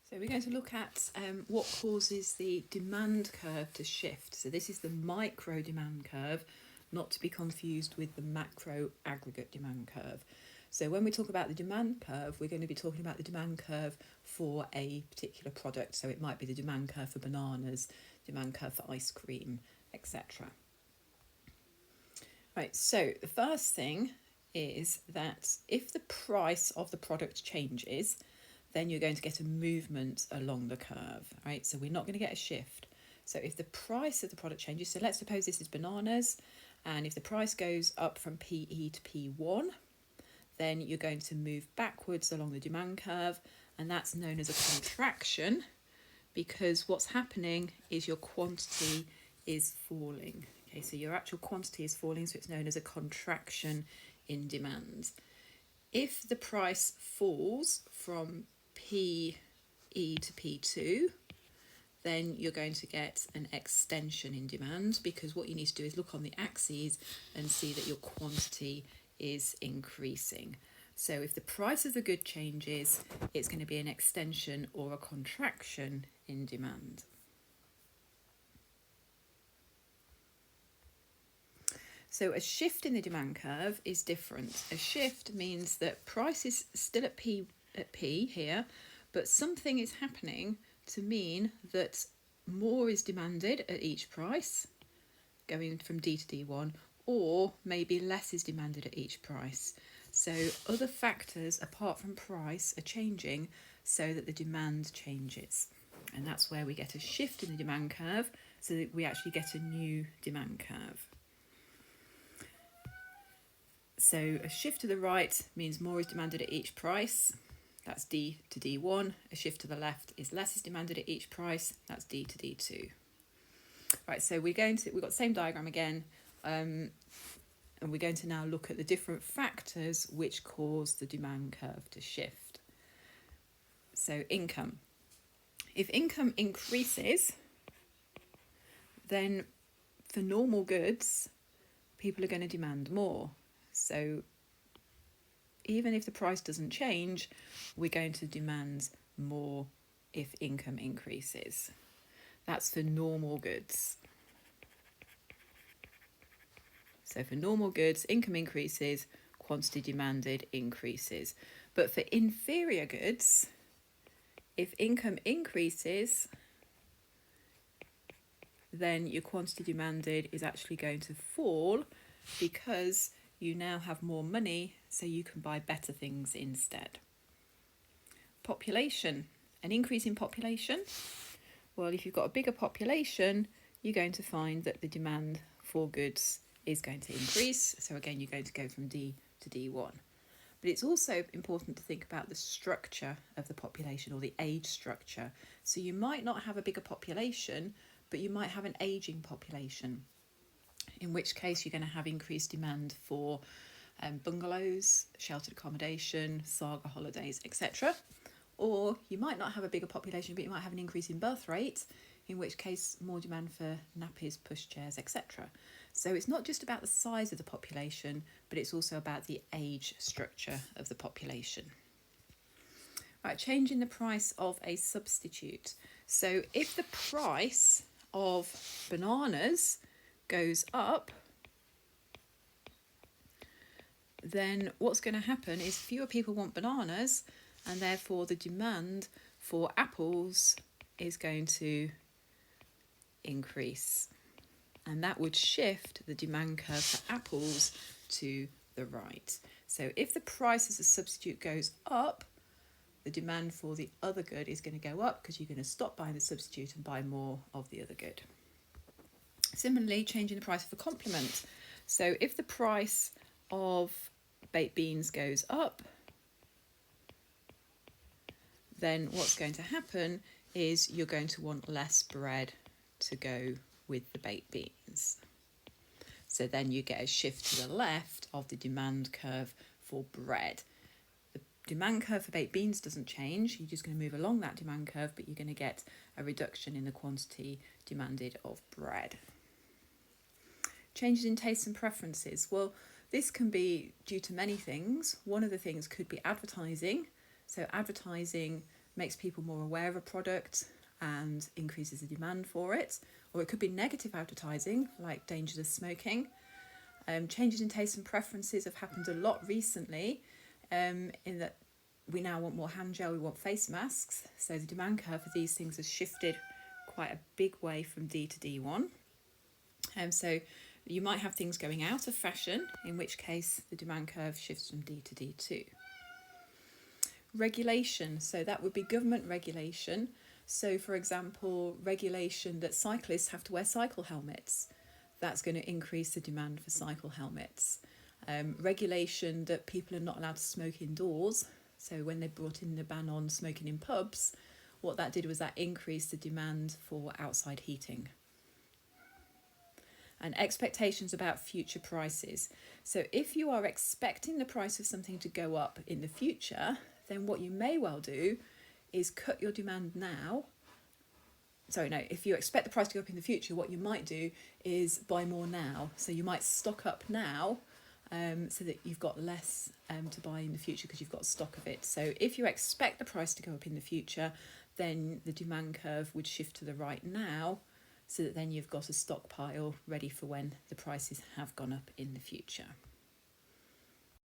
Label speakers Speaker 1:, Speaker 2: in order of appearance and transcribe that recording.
Speaker 1: So we're going to look at what causes the demand curve to shift. So this is the micro demand curve, not to be confused with the macro aggregate demand curve. So when we talk about the demand curve, we're going to be talking about the demand curve for a particular product. So it might be the demand curve for bananas, demand curve for ice cream, etc. Right, so the first thing is that if the price of the product changes, then you're going to get a movement along the curve, right? So we're not going to get a shift. So if the price of the product changes, so let's suppose this is bananas, and if the price goes up from PE to P1, then you're going to move backwards along the demand curve, and that's known as a contraction, because what's happening is your quantity is falling. Okay, so your actual quantity is falling, so it's known as a contraction in demand. If the price falls from PE to P2, then you're going to get an extension in demand, because what you need to do is look on the axes and see that your quantity is increasing. So if the price of the good changes, it's going to be an extension or a contraction in demand. So a shift in the demand curve is different. A shift means that price is still at P here, but something is happening to mean that more is demanded at each price, going from D to D1, or maybe less is demanded at each price. So other factors apart from price are changing so that the demand changes. And that's where we get a shift in the demand curve, so that we actually get a new demand curve. So a shift to the right means more is demanded at each price. That's D to D1. A shift to the left is less is demanded at each price. That's D to D2. Right, so we've got the same diagram again, and we're going to now look at the different factors which cause the demand curve to shift. So income. If income increases, then for normal goods, people are going to demand more. So even if the price doesn't change, we're going to demand more if income increases. That's for normal goods. So for normal goods, income increases, quantity demanded increases. But for inferior goods, if income increases, then your quantity demanded is actually going to fall, because you now have more money, so you can buy better things instead. Population, an increase in population. Well, if you've got a bigger population, you're going to find that the demand for goods is going to increase. So again, you're going to go from D to D1. But it's also important to think about the structure of the population, or the age structure. So you might not have a bigger population, but you might have an ageing population, in which case you're going to have increased demand for bungalows, sheltered accommodation, saga holidays, etc. Or you might not have a bigger population, but you might have an increase in birth rate, in which case more demand for nappies, pushchairs, etc. So it's not just about the size of the population, but it's also about the age structure of the population. Right, changing the price of a substitute. So if the price of bananas goes up, then what's going to happen is fewer people want bananas, and therefore the demand for apples is going to increase. And that would shift the demand curve for apples to the right. So if the price as a substitute goes up, the demand for the other good is going to go up, because you're going to stop buying the substitute and buy more of the other good. Similarly, changing the price of a complement. So if the price of baked beans goes up, then what's going to happen is you're going to want less bread to go with the baked beans. So then you get a shift to the left of the demand curve for bread. The demand curve for baked beans doesn't change. You're just going to move along that demand curve, but you're going to get a reduction in the quantity demanded of bread. Changes in tastes and preferences. Well, this can be due to many things. One of the things could be advertising. So advertising makes people more aware of a product and increases the demand for it. Or it could be negative advertising, like dangers of smoking. Changes in tastes and preferences have happened a lot recently, in that we now want more hand gel, we want face masks. So the demand curve for these things has shifted quite a big way from D to D1. So you might have things going out of fashion, in which case the demand curve shifts from D to D2. Regulation, so that would be government regulation. So for example, regulation that cyclists have to wear cycle helmets. That's going to increase the demand for cycle helmets. Regulation that people are not allowed to smoke indoors. So when they brought in the ban on smoking in pubs, what that did was that increased the demand for outside heating. And expectations about future prices. So if you are expecting the price of something to go up in the future, then what you may well do is cut your demand now. Sorry, no, if you expect the price to go up in the future, what you might do is buy more now. So you might stock up now, so that you've got less to buy in the future because you've got stock of it. So if you expect the price to go up in the future, then the demand curve would shift to the right now, so that then you've got a stockpile ready for when the prices have gone up in the future.